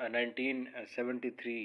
1973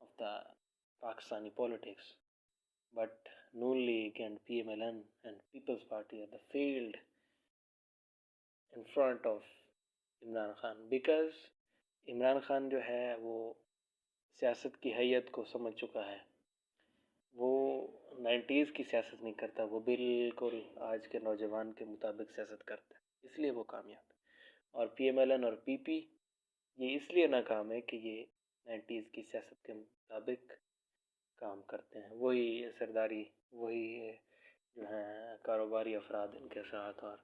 of the Pakistani politics, but Noon League and PMLN and People's Party are the failed in front of Imran Khan because Imran Khan جو ہے وہ سیاست کی حیت کو سمجھ چکا ہے. وہ 90s کی سیاست نہیں کرتا, وہ بالکل آج کے نوجوان کے مطابق سیاست کرتا ہے, اس لیے وہ کامیاب ہے. اور پی ایم ایل این اور پی پی یہ اس لیے ناکام ہے کہ یہ 90s کی سیاست کے مطابق کام کرتے ہیں. وہی سرداری, وہی جو ہیں کاروباری افراد ان کے ساتھ اور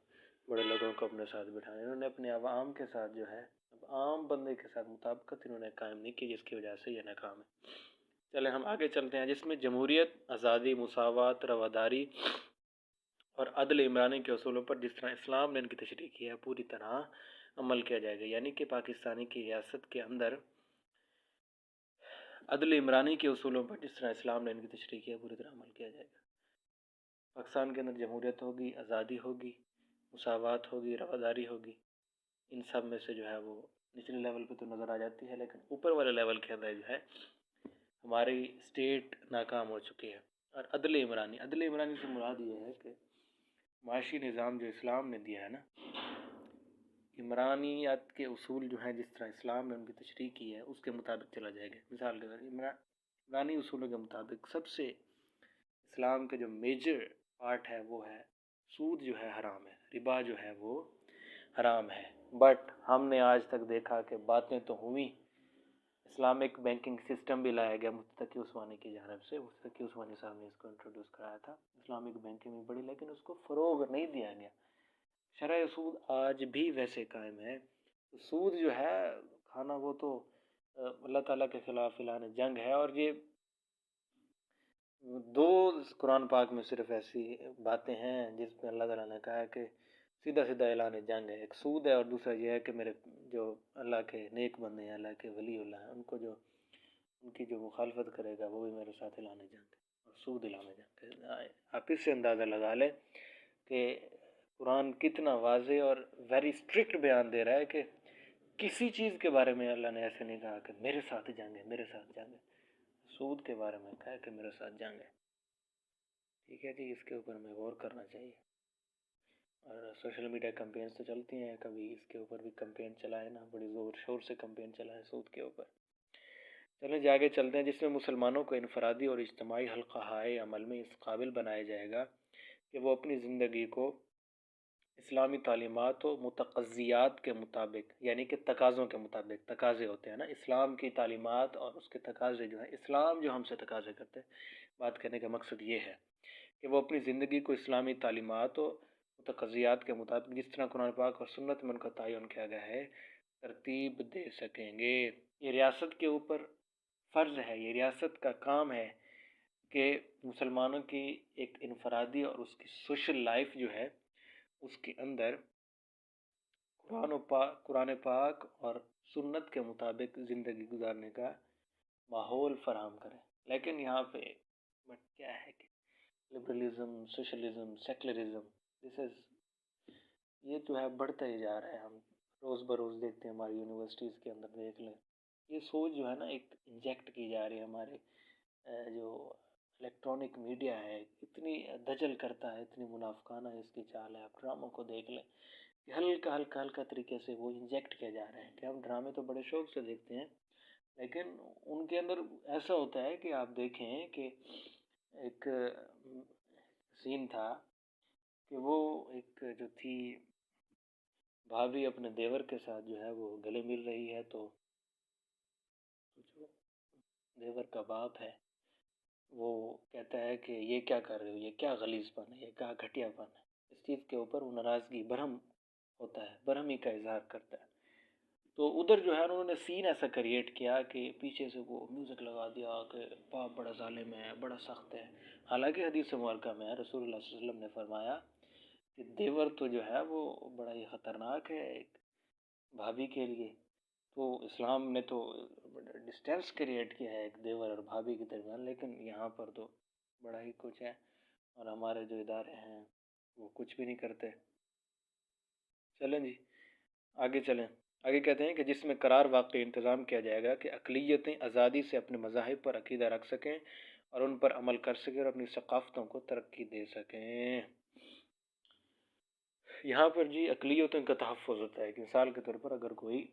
بڑے لوگوں کو اپنے ساتھ بٹھانے, انہوں نے اپنے عوام کے ساتھ جو ہے اب عام بندے کے ساتھ مطابقت انہوں نے قائم نہیں کی, جس کی وجہ سے یہ ناکام ہے. چلیں ہم آگے چلتے ہیں, جس میں جمہوریت, آزادی, مساوات, رواداری اور عدل عمرانی کے اصولوں پر جس طرح اسلام نے ان کی تشریح کی ہے پوری طرح عمل کیا جائے گا. یعنی کہ پاکستانی کی ریاست کے اندر عدل عمرانی کے اصولوں پر جس طرح اسلام نے ان کی تشریح کی ہے پوری طرح عمل کیا جائے گا. پاکستان کے اندر جمہوریت ہوگی, آزادی ہوگی, مساوات ہوگی, رواداری ہوگی. ان سب میں سے جو ہے وہ نچلے لیول پہ تو نظر آ جاتی ہے, لیکن اوپر والے لیول کے اندر جو ہے ہماری اسٹیٹ ناکام ہو چکی ہے. اور عدل عمرانی سے مراد یہ ہے کہ معاشی نظام جو اسلام نے دیا ہے نا, عمرانیت کے اصول جو ہیں جس طرح اسلام نے ان کی تشریح کی ہے اس کے مطابق چلا جائے گا. مثال کے طور عمرانی اصولوں کے مطابق سب سے اسلام کے جو میجر پارٹ ہے وہ ہے سود جو ہے حرام ہے, ربا جو ہے وہ حرام ہے. بٹ ہم نے آج تک دیکھا کہ باتیں تو ہوئیں, اسلامک بینکنگ سسٹم بھی لایا گیا مفتی تقی عثمانی کی جانب سے. مفتی تقی عثمانی صاحب نے اس کو انٹروڈیوس کرایا تھا, اسلامک بینکنگ بھی بڑی, لیکن اس کو فروغ نہیں دیا گیا. شرع سود آج بھی ویسے قائم ہے. سود جو ہے کھانا وہ تو اللہ تعالیٰ کے خلاف اعلان جنگ ہے, اور یہ دو قرآن پاک میں صرف ایسی باتیں ہیں جس میں اللہ تعالیٰ نے کہا ہے کہ سیدھا اعلان جنگ ہے. ایک سود ہے, اور دوسرا یہ ہے کہ میرے جو اللہ کے نیک بندے ہیں, اللہ کے ولی اللہ ہیں, ان کو جو ان کی جو مخالفت کرے گا وہ بھی میرے ساتھ اعلان جنگ ہے, اور سود اعلان جنگ ہے. آپ اس سے اندازہ لگا لیں کہ قرآن کتنا واضح اور ویری اسٹرکٹ بیان دے رہا ہے کہ کسی چیز کے بارے میں اللہ نے ایسے نہیں کہا کہ میرے ساتھ جنگ ہے, میرے ساتھ جنگ ہے. سود کے بارے میں کہا کہ میرے ساتھ جنگ ہے. ٹھیک ہے جی, اس کے اوپر میں غور کرنا چاہیے. اور سوشل میڈیا کمپینز تو چلتی ہیں, کبھی اس کے اوپر بھی کمپین چلائے نا, بڑی زور شور سے کمپین چلائے سود کے اوپر. چلیں جی آگے چلتے ہیں, جس میں مسلمانوں کو انفرادی اور اجتماعی حلقہ عمل میں اس قابل بنایا جائے گا کہ وہ اپنی زندگی کو اسلامی تعلیمات و متقضیات کے مطابق, یعنی کہ تقاضوں کے مطابق, تقاضے ہوتے ہیں نا اسلام کی تعلیمات اور اس کے تقاضے جو ہیں, اسلام جو ہم سے تقاضے کرتے ہیں, بات کرنے کا مقصد یہ ہے کہ وہ اپنی زندگی کو اسلامی تعلیمات و متقضیات کے مطابق جس طرح قرآن پاک اور سنت میں ان کا تعین کیا گیا ہے ترتیب دے سکیں گے. یہ ریاست کے اوپر فرض ہے, یہ ریاست کا کام ہے کہ مسلمانوں کی ایک انفرادی اور اس کی سوشل لائف جو ہے اس کے اندر قرآن پاک اور سنت کے مطابق زندگی گزارنے کا ماحول فراہم کرے. لیکن یہاں پہ بٹ کیا ہے کہ لبرلزم, سوشلزم, سیکولرزم یہ جو ہے بڑھتا ہی جا رہا ہے. ہم روز بروز دیکھتے ہیں, ہماری یونیورسٹیز کے اندر دیکھ لیں, یہ سوچ جو ہے نا ایک انجیکٹ کی جا رہی ہے. ہمارے جو الیکٹرانک میڈیا ہے اتنی دجل کرتا ہے, اتنی منافقانہ اس کی چال ہے. آپ ڈراموں کو دیکھ لیں کہ ہلکا طریقے سے وہ انجیکٹ کیا جا رہا ہے کہ ہم ڈرامے تو بڑے شوق سے دیکھتے ہیں, لیکن ان کے اندر ایسا ہوتا ہے کہ آپ دیکھیں کہ ایک سین تھا کہ وہ ایک جو تھی بھابھی اپنے دیور کے ساتھ جو ہے وہ گلے مل رہی ہے, تو جو دیور کا باپ ہے وہ کہتا ہے کہ یہ کیا کر رہے ہو, یہ کیا غلیظ پن ہے, یہ کیا گھٹیا پن ہے. اس چیز کے اوپر وہ ناراضگی, برہم ہوتا ہے, برہمی کا اظہار کرتا ہے. تو ادھر جو ہے انہوں نے سین ایسا کریٹ کیا کہ پیچھے سے وہ میوزک لگا دیا کہ باپ بڑا ظالم ہے, بڑا سخت ہے. حالانکہ حدیث مبارکہ میں رسول اللہ صلی اللہ علیہ وسلم نے فرمایا کہ دیور تو جو ہے وہ بڑا ہی خطرناک ہے ایک بھابھی کے لیے. تو اسلام نے تو ڈسٹینس کریٹ کیا ہے ایک دیور اور بھابھی کے درمیان, لیکن یہاں پر تو بڑا ہی کچھ ہے, اور ہمارے جو ادارے ہیں وہ کچھ بھی نہیں کرتے. چلیں جی آگے چلیں. آگے کہتے ہیں کہ جس میں قرار واقعی انتظام کیا جائے گا کہ اقلیتیں آزادی سے اپنے مذاہب پر عقیدہ رکھ سکیں اور ان پر عمل کر سکیں اور اپنی ثقافتوں کو ترقی دے سکیں۔ یہاں پر جی اقلیتوں کا تحفظ ہوتا ہے کہ مثال کے طور پر اگر کوئی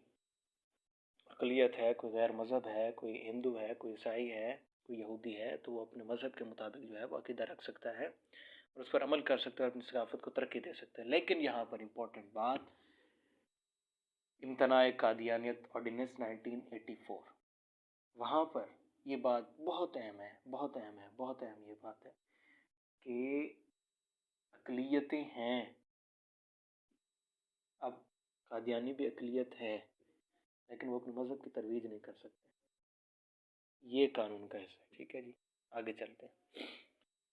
اقلیت ہے، کوئی غیر مذہب ہے، کوئی ہندو ہے، کوئی عیسائی ہے، کوئی یہودی ہے، تو وہ اپنے مذہب کے مطابق جو ہے وہ عقیدہ رکھ سکتا ہے اور اس پر عمل کر سکتا ہے اور اپنی ثقافت کو ترقی دے سکتا ہے۔ لیکن یہاں پر امپورٹنٹ بات، امتناع قادیانیت آرڈیننس 1984، وہاں پر یہ بات بہت اہم ہے، بہت اہم ہے، بہت اہم یہ بات ہے کہ اقلیتیں ہیں۔ اب قادیانی بھی اقلیت ہے لیکن وہ اپنے مذہب کی ترویج نہیں کر سکتے، یہ قانون کا حصہ ہے۔ ٹھیک ہے جی، آگے چلتے ہیں۔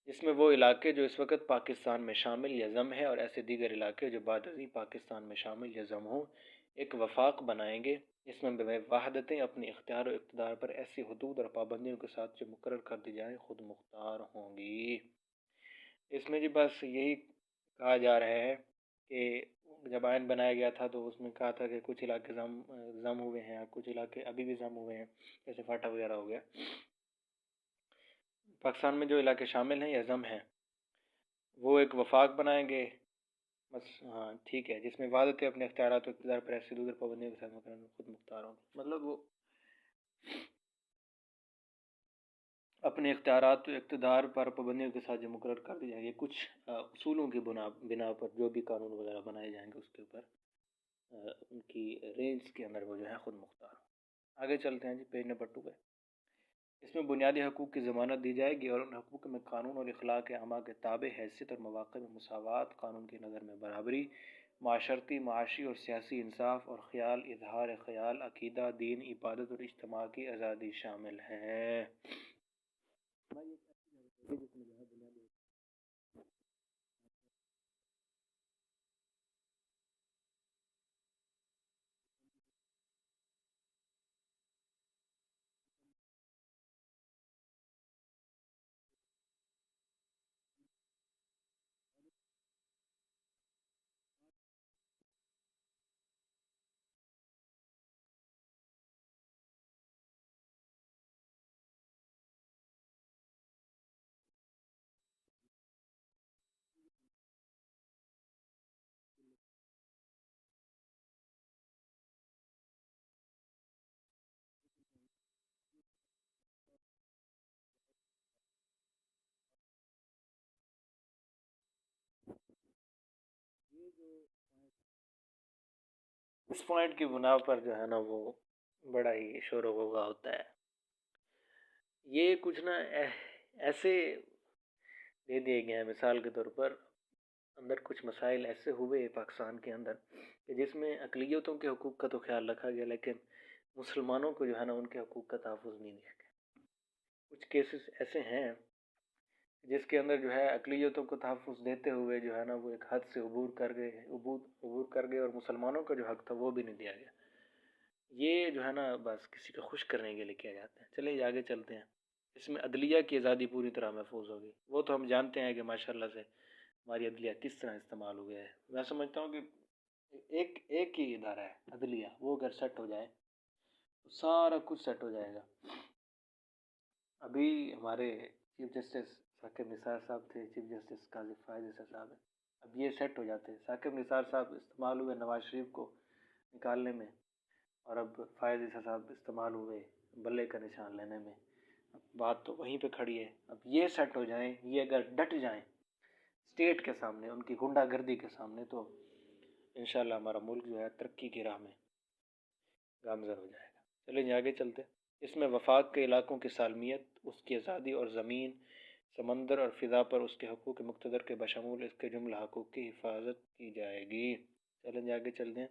اس میں وہ علاقے جو اس وقت پاکستان میں شامل یا ضم ہے اور ایسے دیگر علاقے جو بعد ازیں پاکستان میں شامل یا ضم ہوں، ایک وفاق بنائیں گے۔ اس میں وحدتیں اپنے اختیار و اقتدار پر ایسی حدود اور پابندیوں کے ساتھ جو مقرر کر دی جائیں خود مختار ہوں گی۔ اس میں جی بس یہی کہا جا رہا ہے کہ جب آئین بنایا گیا تھا تو اس میں کہا تھا کہ کچھ علاقے ضم ہوئے ہیں، کچھ علاقے ابھی بھی ضم ہوئے ہیں، جیسے فاٹا وغیرہ ہو گیا۔ پاکستان میں جو علاقے شامل ہیں یا ضم ہیں وہ ایک وفاق بنائیں گے، بس ہاں ٹھیک ہے، جس میں وحدت اپنے اختیارات و اقتدار پر ایسی دوسرے پابندیوں کے ساتھ مقرر خود مختار ہوں گے۔ مطلب وہ اپنے اختیارات و اقتدار پر پابندیوں کے ساتھ جو مقرر کر دی جائیں گے، کچھ اصولوں کی بنا پر جو بھی قانون وغیرہ بنائے جائیں گے اس کے اوپر ان کی رینج کے اندر وہ جو ہے خود مختار ہوں۔ آگے چلتے ہیں جی، پیج نمبر 2 پہ۔ اس میں بنیادی حقوق کی ضمانت دی جائے گی اور ان حقوق میں قانون اور اخلاق عامہ کے تابع حیثیت اور مواقع میں مساوات، قانون کی نظر میں برابری، معاشرتی، معاشی اور سیاسی انصاف اور خیال، اظہار خیال، عقیدہ، دین، عبادت اور اجتماع کی آزادی شامل ہے۔ اس پوائنٹ کی بنا پر جو ہے نا وہ بڑا ہی شور و غوغا ہوتا ہے۔ یہ کچھ نا ایسے دے دیے گئے ہیں، مثال کے طور پر اندر کچھ مسائل ایسے ہوئے پاکستان کے اندر کہ جس میں اقلیتوں کے حقوق کا تو خیال رکھا گیا لیکن مسلمانوں کو جو ہے نا ان کے حقوق کا تحفظ نہیں دیا گیا۔ کچھ کیسز ایسے ہیں جس کے اندر جو ہے اقلیتوں کو تحفظ دیتے ہوئے جو ہے نا وہ ایک حد سے عبور کر گئے اور مسلمانوں کا جو حق تھا وہ بھی نہیں دیا گیا۔ یہ جو ہے نا بس کسی کو خوش کرنے کے لیے کیا جاتا ہے۔ چلیے آگے چلتے ہیں۔ اس میں عدلیہ کی آزادی پوری طرح محفوظ ہوگی۔ وہ تو ہم جانتے ہیں کہ ماشاءاللہ سے ہماری عدلیہ کس طرح استعمال ہوئے ہے۔ میں سمجھتا ہوں کہ ایک ہی ادارہ ہے عدلیہ، وہ اگر سیٹ ہو جائے تو سارا کچھ سیٹ ہو جائے گا۔ ابھی ہمارے چیف جسٹس ثاقب نثار صاحب تھے، چیف جسٹس قاضی فائز عیسیٰ صاحب ہیں، اب یہ سیٹ ہو جاتے ہیں۔ ثاقب نثار صاحب استعمال ہوئے نواز شریف کو نکالنے میں اور اب فائز عیسیٰ صاحب استعمال ہوئے بلے کا نشان لینے میں۔ اب بات تو وہیں پہ کھڑی ہے، اب یہ سیٹ ہو جائیں، یہ اگر ڈٹ جائیں اسٹیٹ کے سامنے، ان کی غنڈہ گردی کے سامنے، تو انشاءاللہ ہمارا ملک جو ہے ترقی کی راہ میں گامزن ہو جائے گا۔ چلیں جی آگے چلتے ہیں۔ اس میں وفاق کے علاقوں کی سالمیت، اس کی آزادی اور زمین، سمندر اور فضا پر اس کے حقوق مقتدر کے بشمول اس کے جملہ حقوق کی حفاظت کی جائے گی۔ چلیں جی آگے چلتے ہیں۔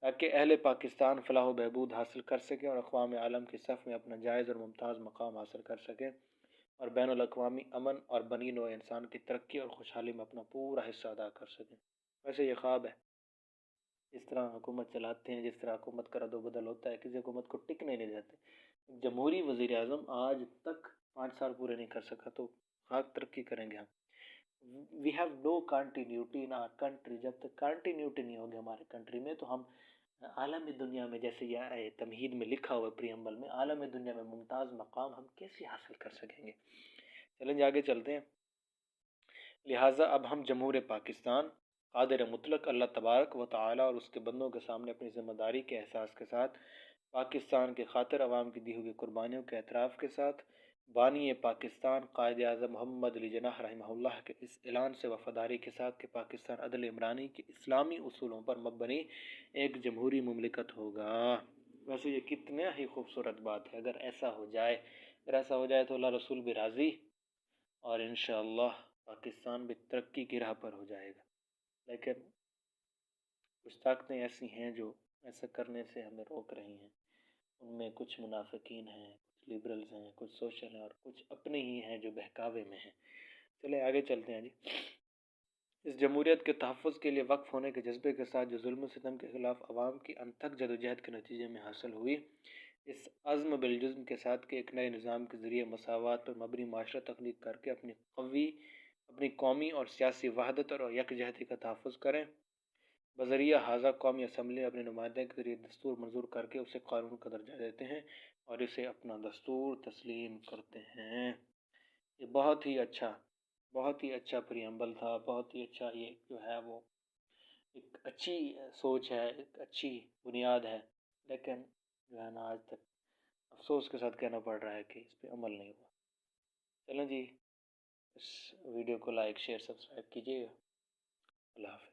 تاکہ اہل پاکستان فلاح و بہبود حاصل کر سکیں اور اقوام عالم کی صف میں اپنا جائز اور ممتاز مقام حاصل کر سکیں اور بین الاقوامی امن اور بنی نوع انسان کی ترقی اور خوشحالی میں اپنا پورا حصہ ادا کر سکیں۔ ویسے یہ خواب ہے، جس طرح حکومت چلاتے ہیں، جس طرح حکومت کا رد و بدل ہوتا ہے، کسی حکومت کو ٹکنے نہیں دیتے۔ جمہوری وزیر اعظم آج تک 5 سال پورے نہیں کر سکا تو خاک ترقی کریں گے ہم۔ We have no continuity in our country. جب تک کنٹینیوٹی نہیں ہوگی ہمارے کنٹری میں تو ہم عالمی دنیا میں، جیسے یہ تمہید میں لکھا ہوا ہے پریمبل میں، عالمی دنیا میں ممتاز مقام ہم کیسے حاصل کر سکیں گے؟ چلیں جی آگے چلتے ہیں. لہٰذا اب ہم جمہور پاکستان قادر مطلق اللہ تبارک و تعالی اور اس کے بندوں کے سامنے اپنی ذمہ داری کے احساس کے ساتھ پاکستان کے خاطر عوام کی دی ہوئی قربانیوں کے اعتراف کے ساتھ بانی پاکستان قائد اعظم محمد علی جناح رحمہ اللہ کے اس اعلان سے وفاداری کے ساتھ کہ پاکستان عدل عمرانی کے اسلامی اصولوں پر مبنی ایک جمہوری مملکت ہوگا. ویسے یہ کتنا ہی خوبصورت بات ہے. اگر ایسا ہو جائے تو اللہ رسول بھی راضی اور انشاءاللہ پاکستان بھی ترقی کی راہ پر ہو جائے گا. لیکن کچھ طاقتیں ایسی ہیں جو ایسا کرنے سے ہمیں روک رہی ہیں. ان میں کچھ منافقین ہیں، کچھ لیبرلز ہیں، کچھ سوشل ہیں اور کچھ اپنے ہی ہیں جو بہکاوے میں ہیں. چلیں آگے چلتے ہیں جی. اس جمہوریت کے تحفظ کے لیے وقف ہونے کے جذبے کے ساتھ جو ظلم و ستم کے خلاف عوام کی انتھک جدوجہد کے نتیجے میں حاصل ہوئی، اس عزم بالجزم کے ساتھ کہ ایک نئے نظام کے ذریعے مساوات پر مبنی معاشرہ تخلیق کر کے اپنی قومی اور سیاسی وحدت اور یکجہتی کا تحفظ کریں. بذریعہ ہذا قومی اسمبلی اپنے نمائندے کے ذریعے دستور منظور کر کے اسے قانون کا درجہ دیتے ہیں اور اسے اپنا دستور تسلیم کرتے ہیں. یہ بہت ہی اچھا پریامبل تھا. بہت ہی اچھا یہ جو ہے وہ ایک اچھی سوچ ہے، ایک اچھی بنیاد ہے. لیکن جو ہے نا آج تک افسوس کے ساتھ کہنا پڑ رہا ہے کہ اس پہ عمل نہیں ہوا. چلیں جی، اس ویڈیو کو لائک شیئر سبسکرائب کیجیے گا. اللہ حافظ.